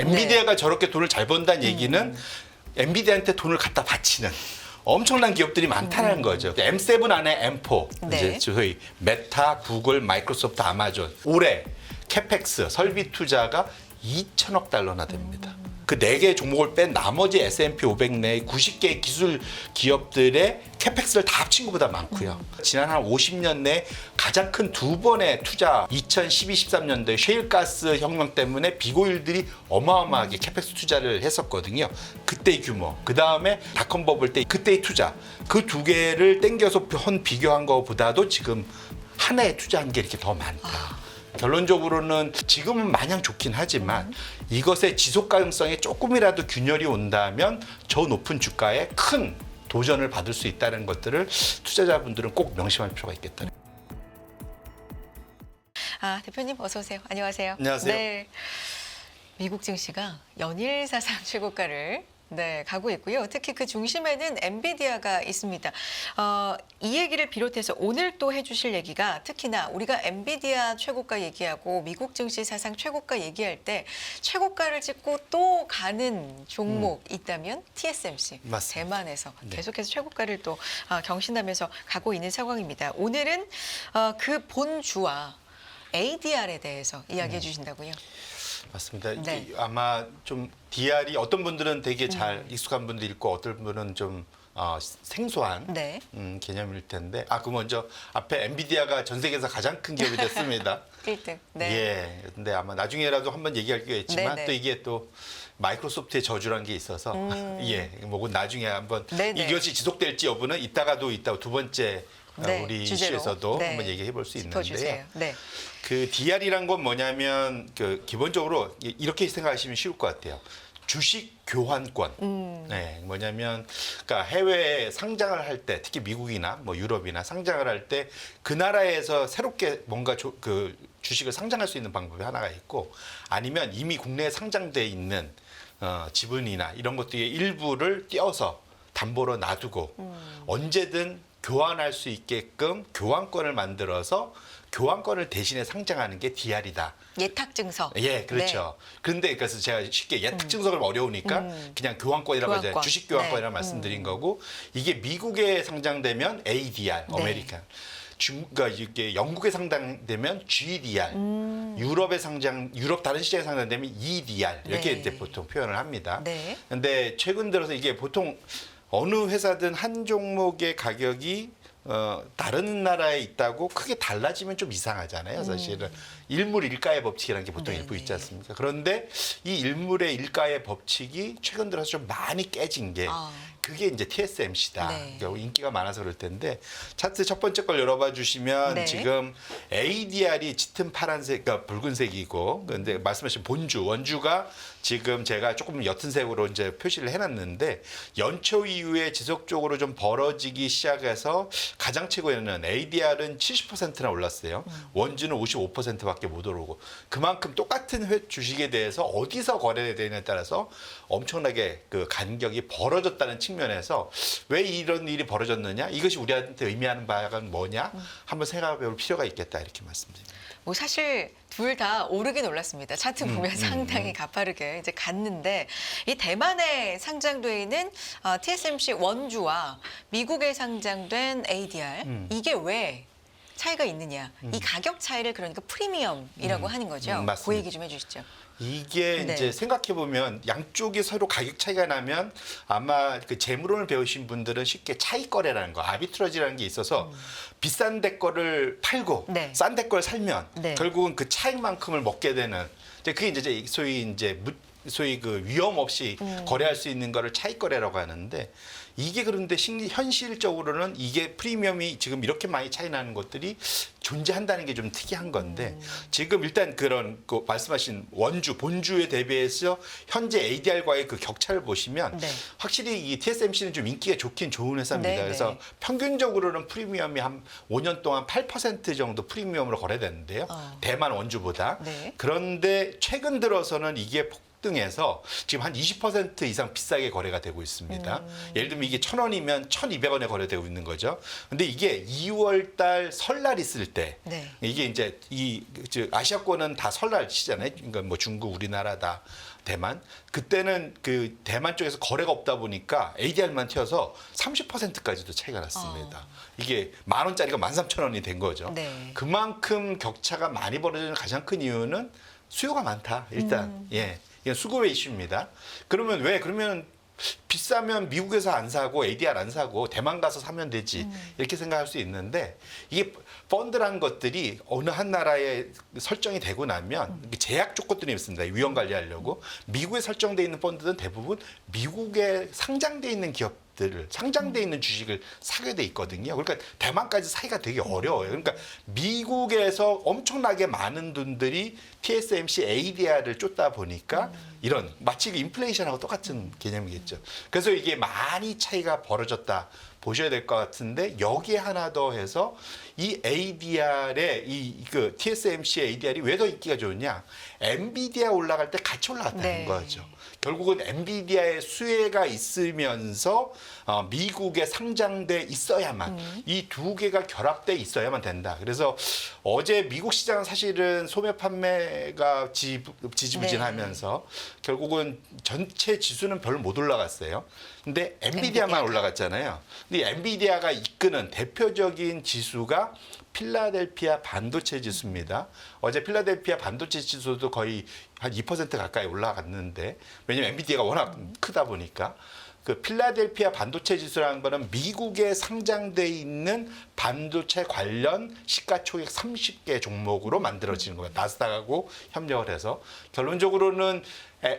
엔비디아가 저렇게 돈을 잘 번다는 얘기는 엔비디아한테 돈을 갖다 바치는 엄청난 기업들이 많다는 거죠. M7 안에 M4, 네. 이제 저희 메타, 구글, 마이크로소프트, 아마존 올해 캐펙스 설비 투자가 2천억 달러나 됩니다. 그 4개 종목을 뺀 나머지 S&P 500 내 90개 기술 기업들의 캐펙스를 다 합친 것보다 많고요. 지난 한 50년 내 가장 큰 2번의 투자, 2012-13년도에 셰일가스 혁명 때문에 비고일들이 어마어마하게 캐펙스 투자를 했었거든요. 그때의 규모, 그 다음에 닷컴 버블 때 그때의 투자, 그 2개를 땡겨서 비교한 것보다도 지금 하나에 투자한 게 이렇게 더 많다. 결론적으로는 지금은 마냥 좋긴 하지만 이것의 지속 가능성에 조금이라도 균열이 온다면 저 높은 주가에 큰 도전을 받을 수 있다는 것들을 투자자분들은 꼭 명심할 필요가 있겠다. 대표님 어서 오세요. 안녕하세요. 안녕하세요. 네. 미국 증시가 연일 사상 최고가를 가고 있고요. 특히 그 중심에는 엔비디아가 있습니다. 이 얘기를 비롯해서 오늘 또 해주실 얘기가 특히나 우리가 엔비디아 최고가 얘기하고 미국 증시 사상 최고가 얘기할 때 최고가를 찍고 또 가는 종목 있다면 TSMC. 맞습니다. 대만에서 네. 계속해서 최고가를 또 경신하면서 가고 있는 상황입니다. 오늘은 그 본주와 ADR에 대해서 이야기해 주신다고요? 맞습니다. 네. 아마 좀 DR이 어떤 분들은 되게 잘 익숙한 분도 있고 어떤 분은 좀 생소한 네. 개념일 텐데 그 먼저 앞에 엔비디아가 전 세계에서 가장 큰 기업이 됐습니다. 1등. 네. 예. 근데 아마 나중에라도 한번 얘기할 기회가 있지만 네네. 또 이게 또 마이크로소프트의 저주라는 게 있어서 예. 뭐고 나중에 한번 네네. 이것이 지속될지 여부는 이따가도 두 번째 네, 우리 주제로. 이슈에서도 네. 한번 얘기해 볼 수 짚어주세요. 있는데요. 네. 그 DR이란 건 뭐냐면 기본적으로 이렇게 생각하시면 쉬울 것 같아요. 주식 교환권. 네, 뭐냐면 그러니까 해외에 상장을 할 때 특히 미국이나 뭐 유럽이나 상장을 할 때 그 나라에서 새롭게 뭔가 그 주식을 상장할 수 있는 방법이 하나가 있고 아니면 이미 국내에 상장돼 있는 지분이나 이런 것들의 일부를 떼어서 담보로 놔두고 언제든 교환할 수 있게끔 교환권을 만들어서 교환권을 대신에 상장하는 게 DR이다. 예탁증서. 예, 그렇죠. 그런데 그래서 제가 쉽게 예탁증서가 어려우니까 그냥 교환권이라고 하잖아요. 교환권. 주식 교환권이라고 네. 말씀드린 거고 이게 미국에 상장되면 ADR, 네. 아메리칸. 그러니까 이게 영국에 상장되면 GDR, 유럽 다른 시장에 상장되면 EDR 이렇게 네. 이제 보통 표현을 합니다. 네. 근데 최근 들어서 이게 보통 어느 회사든 한 종목의 가격이 다른 나라에 있다고 크게 달라지면 좀 이상하잖아요. 사실은 일물 일가의 법칙이라는 게 보통 일부 있지 않습니까? 그런데 이 일물의 일가의 법칙이 최근 들어서 좀 많이 깨진 게 그게 이제 TSMC다. 네. 그러니까 인기가 많아서 그럴 텐데 차트 첫 번째 걸 열어봐 주시면 네. 지금 ADR이 짙은 파란색, 그러니까 붉은색이고 근데 말씀하신 본주, 원주가 지금 제가 조금 옅은 색으로 이제 표시를 해놨는데 연초 이후에 지속적으로 좀 벌어지기 시작해서 가장 최고에는 ADR은 70%나 올랐어요. 원주는 55%밖에 못 오르고 그만큼 똑같은 주식에 대해서 어디서 거래되느냐에 따라서 엄청나게 그 간격이 벌어졌다는 측면에서 왜 이런 일이 벌어졌느냐? 이것이 우리한테 의미하는 바가 뭐냐? 한번 생각해 볼 필요가 있겠다 이렇게 말씀드립니다. 뭐 사실 둘 다 오르긴 올랐습니다. 차트 보면 상당히 가파르게 이제 갔는데 이 대만에 상장돼 있는 TSMC 원주와 미국에 상장된 ADR 이게 왜 차이가 있느냐? 이 가격 차이를 그러니까 프리미엄이라고 하는 거죠. 그 맞습니다. 얘기 좀 해주시죠. 이게 네. 이제 생각해 보면 양쪽이 서로 가격 차이가 나면 아마 그 재무론을 배우신 분들은 쉽게 차익 거래라는 거, 아비트러지라는 게 있어서 비싼 데 거를 팔고 네. 싼 데 걸 살면 네. 결국은 그 차익만큼을 먹게 되는. 그게 이제 소위 그 위험 없이 거래할 수 있는 거를 차익 거래라고 하는데 이게 그런데 현실적으로는 이게 프리미엄이 지금 이렇게 많이 차이 나는 것들이 존재한다는 게 좀 특이한 건데 지금 일단 그런 그 말씀하신 원주, 본주에 대비해서 현재 ADR과의 그 격차를 보시면 네. 확실히 이 TSMC는 좀 인기가 좋긴 좋은 회사입니다. 네, 그래서 네. 평균적으로는 프리미엄이 한 5년 동안 8% 정도 프리미엄으로 거래되는데요. 대만 원주보다. 네. 그런데 최근 들어서는 이게 등에서 지금 한 20% 이상 비싸게 거래가 되고 있습니다. 예를 들면 이게 1,000원이면 1,200원에 거래되고 있는 거죠. 근데 이게 2월 달 설날 있을 때 네. 이게 이제 아시아권은 다 설날 치잖아요. 그러니까 뭐 중국, 우리나라 다 대만. 그때는 그 대만 쪽에서 거래가 없다 보니까 ADR만 튀어서 30%까지도 차이가 났습니다. 이게 10,000원짜리가 13,000원이 된 거죠. 네. 그만큼 격차가 많이 벌어지는 가장 큰 이유는 수요가 많다. 일단 예, 이건 수급의 이슈입니다. 그러면 비싸면 미국에서 안 사고 ADR 안 사고 대만 가서 사면 되지 이렇게 생각할 수 있는데 이게 펀드란 것들이 어느 한 나라에 설정이 되고 나면 제약 조건들이 있습니다. 위험 관리하려고 미국에 설정돼 있는 펀드는 대부분 미국에 상장돼 있는 기업들을 상장돼 있는 주식을 사게 돼 있거든요. 그러니까 대만까지 사기가 되게 어려워요. 그러니까 미국에서 엄청나게 많은 분들이 TSMC ADR을 쫓다 보니까 이런 마치 인플레이션하고 똑같은 개념이겠죠. 그래서 이게 많이 차이가 벌어졌다 보셔야 될 것 같은데 여기에 하나 더 해서 이 ADR의 그 TSMC ADR이 왜 더 인기가 좋으냐? 엔비디아 올라갈 때 같이 올라갔다는 네. 거죠. 결국은 엔비디아의 수혜가 있으면서 미국에 상장돼 있어야만 이 두 개가 결합돼 있어야만 된다. 그래서 어제 미국 시장은 사실은 소매 판매가 지지부진하면서 결국은 전체 지수는 별로 못 올라갔어요. 근데 엔비디아만 올라갔잖아요. 근데 엔비디아가 이끄는 대표적인 지수가 필라델피아 반도체 지수입니다. 어제 필라델피아 반도체 지수도 거의 한 2% 가까이 올라갔는데 왜냐면 엔비디아가 워낙 크다 보니까 그 필라델피아 반도체 지수라는 거는 미국에 상장돼 있는 반도체 관련 시가총액 30개 종목으로 만들어지는 거예요. 나스닥하고 협력을 해서 결론적으로는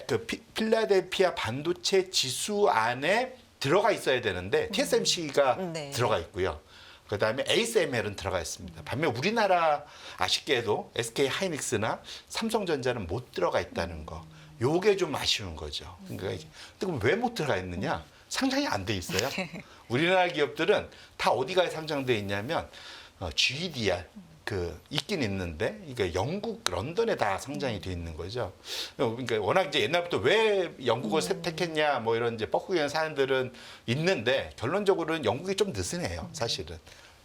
그 필라델피아 반도체 지수 안에 들어가 있어야 되는데 TSMC가 네. 들어가 있고요. 그다음에 ASML은 들어가 있습니다. 반면 우리나라 아쉽게도 SK 하이닉스나 삼성전자는 못 들어가 있다는 거. 요게 좀 아쉬운 거죠. 그러니까 왜 못 들어가 있느냐? 상장이 안 돼 있어요. 우리나라 기업들은 다 어디가 상장돼 있냐면 GDR 있긴 있는데 이게 영국 런던에 다 상장이 돼 있는 거죠. 그러니까 워낙 이제 옛날부터 왜 영국을 택했냐 뭐 이런 이제 뻐꾸기한 사람들은 있는데 결론적으로는 영국이 좀 느슨해요. 사실은.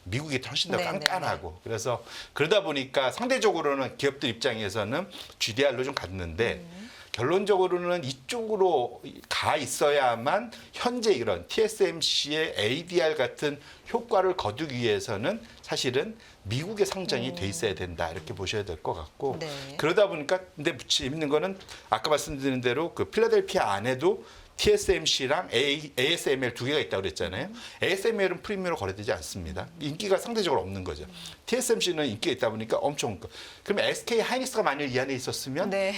미국이 훨씬 더 네네. 깐깐하고 그래서 그러다 보니까 상대적으로는 기업들 입장에서는 GDR로 좀 갔는데 결론적으로는 이쪽으로 가 있어야만 현재 이런 TSMC의 ADR 같은 효과를 거두기 위해서는 사실은 미국에 상장이 돼 있어야 된다 이렇게 보셔야 될 것 같고 네. 그러다 보니까 근데 재밌는 거는 아까 말씀드린 대로 그 필라델피아 안에도 TSMC랑 ASML 두 개가 있다고 그랬잖아요. ASML은 프리미엄으로 거래되지 않습니다. 인기가 상대적으로 없는 거죠. TSMC는 인기가 있다 보니까 엄청 그러면 SK 하이닉스가 만약 이 안에 있었으면 네.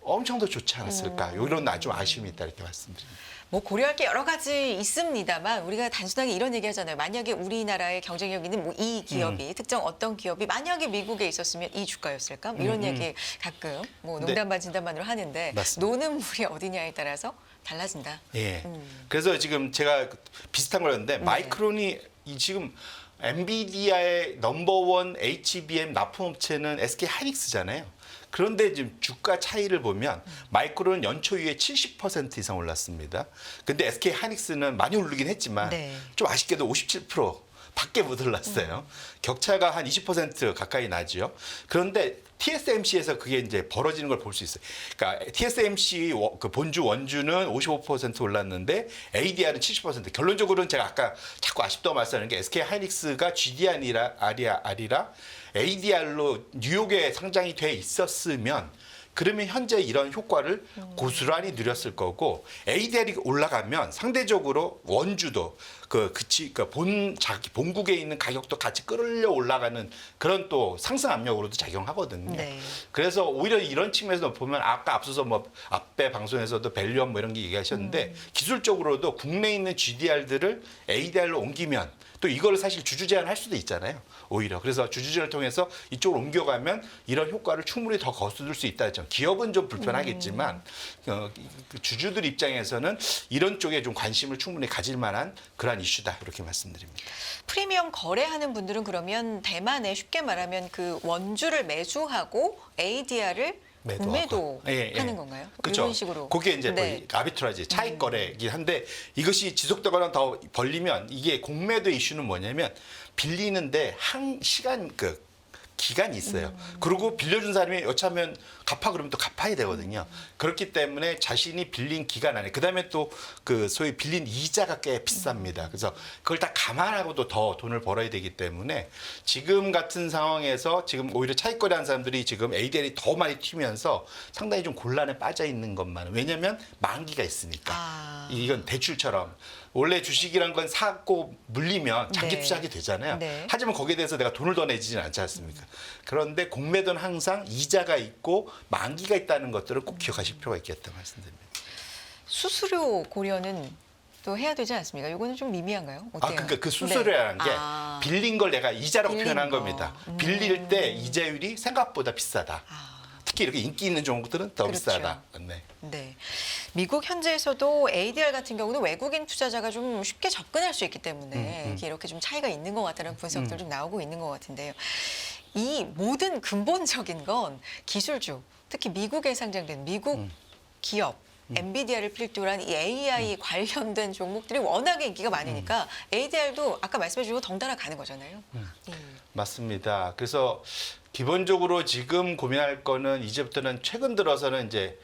엄청 더 좋지 않았을까. 이런 좀 아쉬움이 있다 이렇게 말씀드립니다. 뭐 고려할 게 여러 가지 있습니다만 우리가 단순하게 이런 얘기 하잖아요. 만약에 우리나라의 경쟁력 있는 뭐 이 기업이 특정 어떤 기업이 만약에 미국에 있었으면 이 주가였을까? 뭐 이런 얘기 가끔 뭐 농담 반 진담반으로 하는데 맞습니다. 노는 물이 어디냐에 따라서 달라진다. 예. 그래서 지금 제가 비슷한 걸 했는데 마이크론이 지금 엔비디아의 넘버원 HBM 납품업체는 SK 하이닉스잖아요. 그런데 지금 주가 차이를 보면 마이크론은 연초 이후에 70% 이상 올랐습니다. 근데 SK 하이닉스는 많이 오르긴 했지만 네. 좀 아쉽게도 57% 밖에 못 올랐어요. 격차가 한 20% 가까이 나죠. 그런데 TSMC에서 그게 이제 벌어지는 걸 볼 수 있어요. 그러니까 TSMC 그 본주 원주는 55% 올랐는데 ADR은 70%. 결론적으로는 제가 아까 자꾸 아쉽다고 말씀하는 게 SK 하이닉스가 GDR이라 ADR로 뉴욕에 상장이 돼 있었으면 그러면 현재 이런 효과를 고스란히 누렸을 거고 ADR이 올라가면 상대적으로 원주도 자기 본국에 있는 가격도 같이 끌어올려 올라가는 그런 또 상승 압력으로도 작용하거든요. 네. 그래서 오히려 이런 측면에서 보면 아까 앞서서 뭐 앞에 방송에서도 밸류업 뭐 이런 게 얘기하셨는데 기술적으로도 국내에 있는 GDR들을 ADR로 옮기면 또 이걸 사실 주주 제한할 수도 있잖아요. 오히려 그래서 주주 제한을 통해서 이쪽으로 옮겨가면 이런 효과를 충분히 더 거두을 수 있다. 기업은 좀 불편하겠지만 그 주주들 입장에서는 이런 쪽에 좀 관심을 충분히 가질 만한 그러한 이슈다 이렇게 말씀드립니다. 프리미엄 거래하는 분들은 그러면 대만에 쉽게 말하면 그 원주를 매수하고 ADR을 구매도 하는 건가요? 그렇죠. 이런 식으로. 그게 이제 네. 거의 아비트라지 차익 거래이긴 한데 이것이 지속되거나 더 벌리면 이게 공매도 이슈는 뭐냐면 빌리는데 한 시간 기간이 있어요. 그리고 빌려준 사람이 여차하면 갚아 그러면 또 갚아야 되거든요. 그렇기 때문에 자신이 빌린 기간 안에 그다음에 또 그 소위 빌린 이자가 꽤 비쌉니다. 그래서 그걸 다 감안하고도 더 돈을 벌어야 되기 때문에 지금 같은 상황에서 지금 오히려 차익거래 하는 사람들이 지금 ADR이 더 많이 튀면서 상당히 좀 곤란에 빠져 있는 것만. 왜냐하면 만기가 있으니까. 이건 대출처럼. 원래 주식이란 건 사고 물리면 장기 네. 투자하게 되잖아요. 네. 하지만 거기에 대해서 내가 돈을 더 내지는 않지 않습니까? 그런데 공매도는 항상 이자가 있고 만기가 있다는 것들을 꼭 기억하실 필요가 있겠다 말씀드립니다. 수수료 고려는 또 해야 되지 않습니까? 이거는 좀 미미한가요? 어때요? 그러니까 그 수수료라는 게 빌린 걸 내가 이자라고 빌린 표현한 거. 겁니다. 빌릴 때 이자율이 생각보다 비싸다. 특히 이렇게 인기 있는 종목들은 더 그렇죠. 비싸다. 네. 네. 미국 현지에서도 ADR 같은 경우는 외국인 투자자가 좀 쉽게 접근할 수 있기 때문에 이게 이렇게 좀 차이가 있는 것 같다는 분석들 좀 나오고 있는 것 같은데요. 이 모든 근본적인 건 기술주, 특히 미국에 상장된 미국 기업, 엔비디아를 필두로 한 이 AI 관련된 종목들이 워낙에 인기가 많으니까 ADR도 아까 말씀해 주신 거 덩달아 가는 거잖아요. 맞습니다. 그래서 기본적으로 지금 고민할 거는 이제부터는 최근 들어서는 이제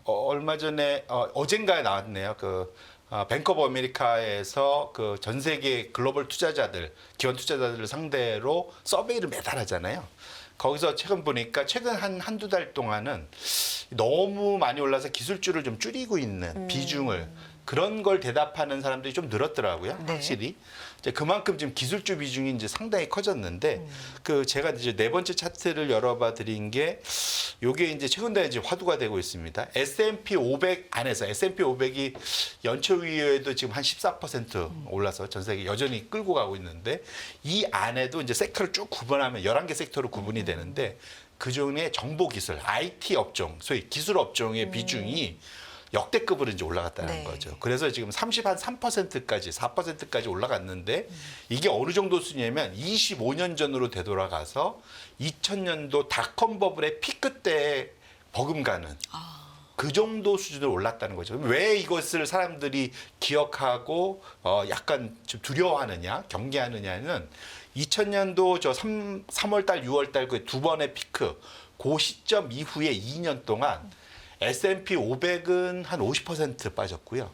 얼마 전에 어젠가에 나왔네요. 뱅크 오브 아메리카에서 그 전 세계 글로벌 투자자들, 기관 투자자들을 상대로 서베이를 매달 하잖아요. 거기서 최근 보니까 최근 한두 달 동안은 너무 많이 올라서 기술주를 좀 줄이고 있는 비중을 그런 걸 대답하는 사람들이 좀 늘었더라고요. 네. 확실히. 이제 그만큼 지금 기술주 비중이 이제 상당히 커졌는데 제가 이제 네 번째 차트를 열어봐 드린 게 요게 이제 최근 들어 이제 화두가 되고 있습니다. S&P 500 안에서 S&P 500이 연초 이후에도 지금 한 14% 올라서 전 세계 여전히 끌고 가고 있는데 이 안에도 이제 섹터를 쭉 구분하면 11개 sek터로 구분이 되는데 그중에 정보기술, IT 업종, 소위 기술 업종의 비중이 역대급으로 이제 올라갔다는 네. 거죠. 그래서 지금 3%까지 4%까지 올라갔는데 이게 어느 정도 수냐면 25년 전으로 되돌아가서 2000년도 닷컴 버블의 피크 때 버금가는 그 정도 수준으로 올랐다는 거죠. 왜 이것을 사람들이 기억하고 약간 좀 두려워하느냐, 경계하느냐는 2000년도 저 3월 달, 6월 달 그 두 번의 피크, 그 시점 이후에 2년 동안 S&P 500은 한 50% 빠졌고요.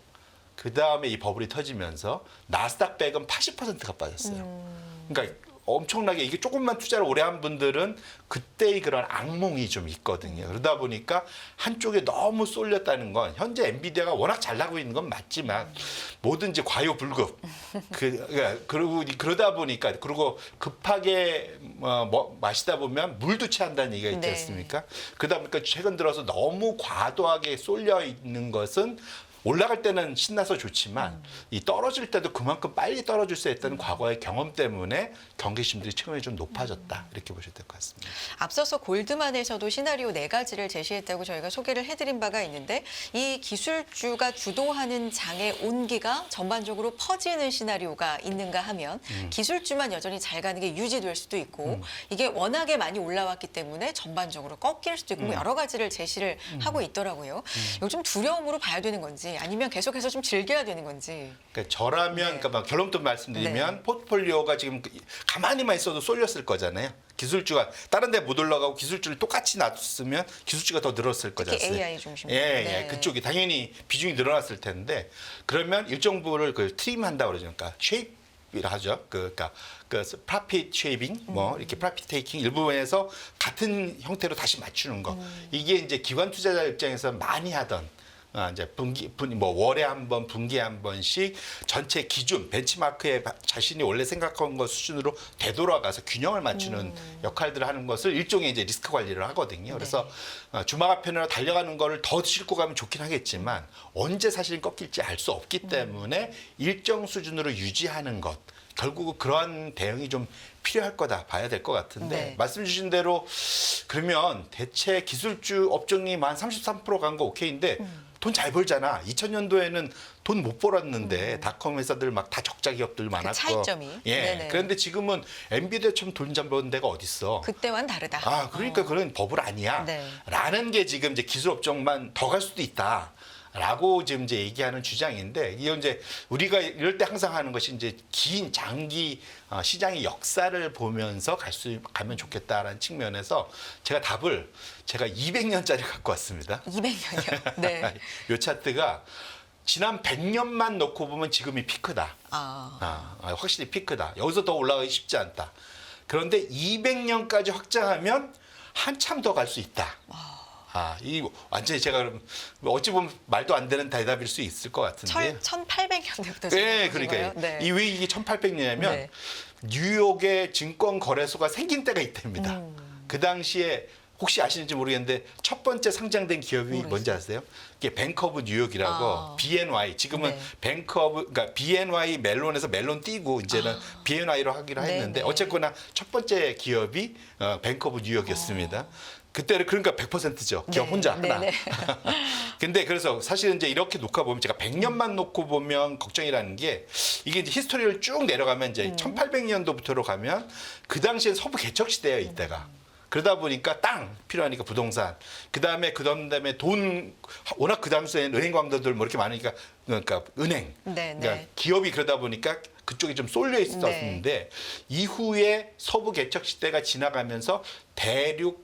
그 다음에 이 버블이 터지면서 나스닥 100은 80%가 빠졌어요. 그러니까 엄청나게 이게 조금만 투자를 오래 한 분들은 그때의 그런 악몽이 좀 있거든요. 그러다 보니까 한쪽에 너무 쏠렸다는 건 현재 엔비디아가 워낙 잘 나고 있는 건 맞지만 뭐든지 과유불급. 그리고 그러다 보니까 그리고 급하게 마시다 보면 물도 취한다는 얘기가 있지 네. 않습니까? 그러다 보니까 최근 들어서 너무 과도하게 쏠려 있는 것은 올라갈 때는 신나서 좋지만 이 떨어질 때도 그만큼 빨리 떨어질 수 있다는 과거의 경험 때문에 경계심들이 최근에 좀 높아졌다 이렇게 보셔야 될 것 같습니다. 앞서서 골드만에서도 시나리오 4가지를 제시했다고 저희가 소개를 해드린 바가 있는데 이 기술주가 주도하는 장의 온기가 전반적으로 퍼지는 시나리오가 있는가 하면 기술주만 여전히 잘 가는 게 유지될 수도 있고 이게 워낙에 많이 올라왔기 때문에 전반적으로 꺾일 수도 있고 뭐 여러 가지를 제시를 하고 있더라고요. 이거 좀 두려움으로 봐야 되는 건지 아니면 계속해서 좀 즐겨야 되는 건지. 그러니까 저라면 네. 그러니까 막 결론부터 말씀드리면 네. 포트폴리오가 지금 가만히만 있어도 쏠렸을 거잖아요. 기술주가 다른 데 못 올라가고 기술주를 똑같이 놔뒀으면 기술주가 더 늘었을 특히 거잖아요. AI 중심. 예, 그쪽이 당연히 비중이 늘어났을 텐데 그러면 일정 부분을 트림한다 그러죠. 그러니까 쉐입이라 하죠. 그러니까 프로핏 쉐이빙 뭐 이렇게 프로핏 테이킹 일부분에서 같은 형태로 다시 맞추는 거. 이게 이제 기관 투자자 입장에서 많이 하던 이제 월에 한 번, 분기에 한 번씩 전체 기준 벤치마크에 자신이 원래 생각한 것 수준으로 되돌아가서 균형을 맞추는 역할들을 하는 것을 일종의 이제 리스크 관리를 하거든요. 그래서 주마가편으로 달려가는 거를 더 싣고 가면 좋긴 하겠지만 언제 사실 꺾일지 알 수 없기 때문에 일정 수준으로 유지하는 것. 결국은 그러한 대응이 좀 필요할 거다 봐야 될 것 같은데 네. 말씀 주신 대로 그러면 대체 기술주 업종이 한 33%간 거 오케이인데 돈 잘 벌잖아. 2000년도에는 돈 못 벌었는데 닷컴 회사들 막 다 적자 기업들 많았고. 차이점이. 예. 네네. 그런데 지금은 엔비디아처럼 돈 잘 버는 데가 어디 있어? 그때와는 다르다. 그러니까 그런 버블 아니야. 네. 라는 게 지금 이제 기술 업종만 더 갈 수도 있다. 라고 지금 이제 얘기하는 주장인데, 이게 이제 우리가 이럴 때 항상 하는 것이 이제 긴 장기 시장의 역사를 보면서 가면 좋겠다라는 측면에서 제가 답을 제가 200년짜리 갖고 왔습니다. 200년이요. 네. 이 차트가 지난 100년만 놓고 보면 지금이 피크다. 확실히 피크다. 여기서 더 올라가기 쉽지 않다. 그런데 200년까지 확장하면 한참 더 갈 수 있다. 이 완전히 제가 그럼 어찌 보면 말도 안 되는 대답일 수 있을 것 같은데. 1800년대부터. 네, 그러니까 네. 왜 이게 1800년이냐면 네. 뉴욕에 증권 거래소가 생긴 때가 이때입니다. 그 당시에 혹시 아시는지 모르겠는데 첫 번째 상장된 기업이 뭔지 아세요? 이게 뱅크 오브 뉴욕이라고 BNY. 지금은 네. 그러니까 BNY 멜론에서 멜론 띄고 이제는 BNY로 하기로 했는데 네. 어쨌거나 첫 번째 기업이 뱅크 오브 뉴욕이었습니다. 그때는 그러니까 100%죠. 기업 네. 혼자 하나. 네. 근데 그래서 사실은 이제 이렇게 놓고 보면 제가 100년만 놓고 보면 걱정이라는 게 이게 이제 히스토리를 쭉 내려가면 이제 1800년도부터로 가면 그 당시엔 서부 개척 시대예요, 이때가. 그러다 보니까 땅 필요하니까 부동산. 그다음에 돈 워낙 그 당시에는 은행 광도들 뭐 이렇게 많으니까 그러니까 은행. 네, 그러니까 네. 기업이 그러다 보니까 그쪽이 좀 쏠려 있었는데 이후에 서부 개척 시대가 지나가면서 대륙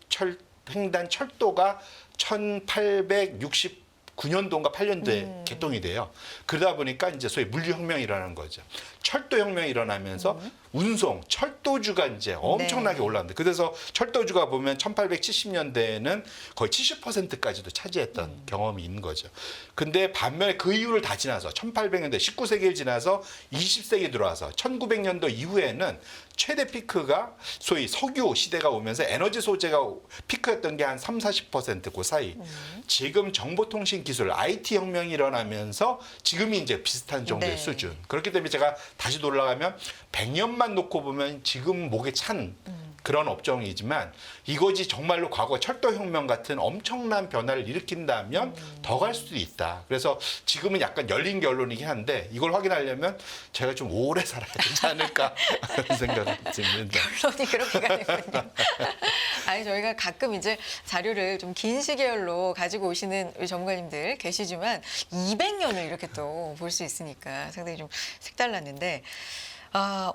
횡단 철도가 1869년도인가 8년도에 개통이 돼요. 그러다 보니까 이제 소위 물류혁명이 일어나는 거죠. 철도혁명이 일어나면서 운송, 철도주가 이제 엄청나게 올라갑니다. 그래서 철도주가 보면 1870년대에는 거의 70%까지도 차지했던 경험이 있는 거죠. 근데 반면에 그 이후를 다 지나서 1800년대, 19세기를 지나서 20세기 들어와서 1900년도 이후에는 최대 피크가 소위 석유 시대가 오면서 에너지 소재가 피크였던 게 한 30-40% 그 사이. 지금 정보통신 기술, IT 혁명이 일어나면서 지금이 이제 비슷한 정도의 네. 수준. 그렇기 때문에 제가 다시 돌아가면 100년만 놓고 보면 지금 목에 찬 그런 업종이지만 이것이 정말로 과거 철도혁명 같은 엄청난 변화를 일으킨다면 더 갈 수도 있다. 그래서 지금은 약간 열린 결론이긴 한데 이걸 확인하려면 제가 좀 오래 살아야 되지 않을까 하는 생각이 듭니다. 결론이 그렇게 가는군요. 아니 저희가 가끔 이제 자료를 좀 긴 시계열로 가지고 오시는 우리 전문가님들 계시지만 200년을 이렇게 또 볼 수 있으니까 상당히 좀 색달랐는데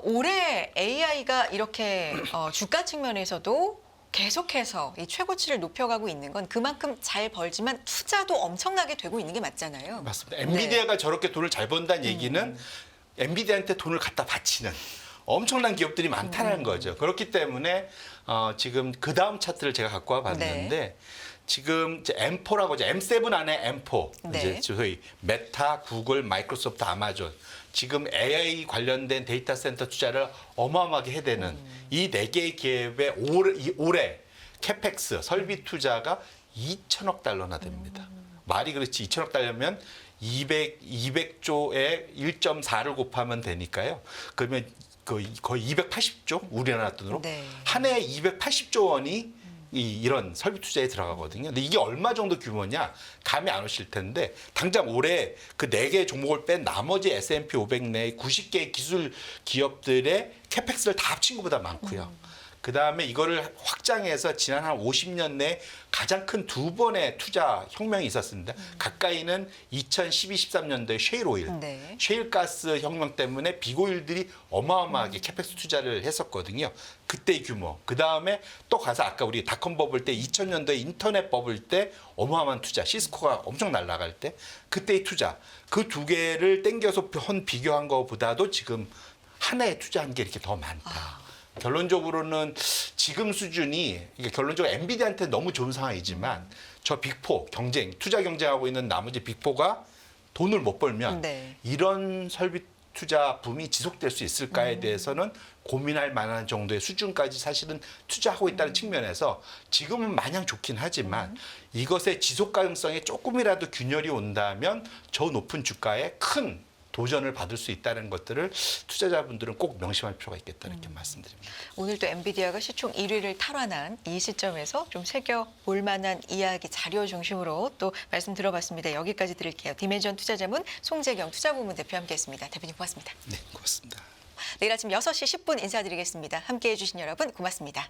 올해 AI가 이렇게 주가 측면에서도 계속해서 이 최고치를 높여가고 있는 건 그만큼 잘 벌지만 투자도 엄청나게 되고 있는 게 맞잖아요. 맞습니다. 엔비디아가 저렇게 돈을 잘 번다는 얘기는 엔비디아한테 돈을 갖다 바치는 엄청난 기업들이 많다는 거죠. 그렇기 때문에 지금 그 다음 차트를 제가 갖고 와봤는데 지금 이제 M4라고 이제 M7 안에 M4 네. 이제 소위 메타, 구글, 마이크로소프트, 아마존 지금 AI 관련된 데이터 센터 투자를 어마어마하게 해대는 이 네 개의 기업의 올해 캐펙스 설비 투자가 2천억 달러나 됩니다. 말이 그렇지 2천억 달러면 200조에 1.4를 곱하면 되니까요. 그러면 거의 280조 우리나라 돈으로 네. 한 해에 280조 원이 이런 설비 투자에 들어가거든요. 근데 이게 얼마 정도 규모냐 감이 안 오실 텐데 당장 올해 그 4개의 종목을 뺀 나머지 S&P 500 내 90개의 기술 기업들의 캐펙스를 다 합친 것보다 많고요. 그다음에 이거를 확장해서 지난 한 50년 내 가장 큰 두 번의 투자 혁명이 있었습니다. 가까이는 2012-13년도에 셰일 오일, 네. 셰일 가스 혁명 때문에 비고일들이 어마어마하게 캐펙스 투자를 했었거든요. 그때의 규모. 그다음에 또 가서 아까 우리 닷컴 버블 때 2000년도에 인터넷 버블 때 어마어마한 투자, 시스코가 엄청 날아갈 때 그때의 투자. 그 두 개를 땡겨서 비교한 것보다도 지금 한 해에 투자한 게 이렇게 더 많다. 결론적으로는 지금 수준이 이게 결론적으로 엔비디아한테 너무 좋은 상황이지만 저 빅4 투자 경쟁하고 있는 나머지 빅4가 돈을 못 벌면 네. 이런 설비 투자 붐이 지속될 수 있을까에 대해서는 고민할 만한 정도의 수준까지 사실은 투자하고 있다는 측면에서 지금은 마냥 좋긴 하지만 이것의 지속 가능성에 조금이라도 균열이 온다면 저 높은 주가에 큰 도전을 받을 수 있다는 것들을 투자자분들은 꼭 명심할 필요가 있겠다 이렇게 말씀드립니다. 오늘 또 엔비디아가 시총 1위를 탈환한 이 시점에서 좀 새겨볼 만한 이야기 자료 중심으로 또 말씀 들어봤습니다. 여기까지 드릴게요. 디멘전 투자자문 송재경 투자부문 대표 함께했습니다. 대표님 고맙습니다. 네, 고맙습니다. 내일 아침 6시 10분 인사드리겠습니다. 함께해 주신 여러분 고맙습니다.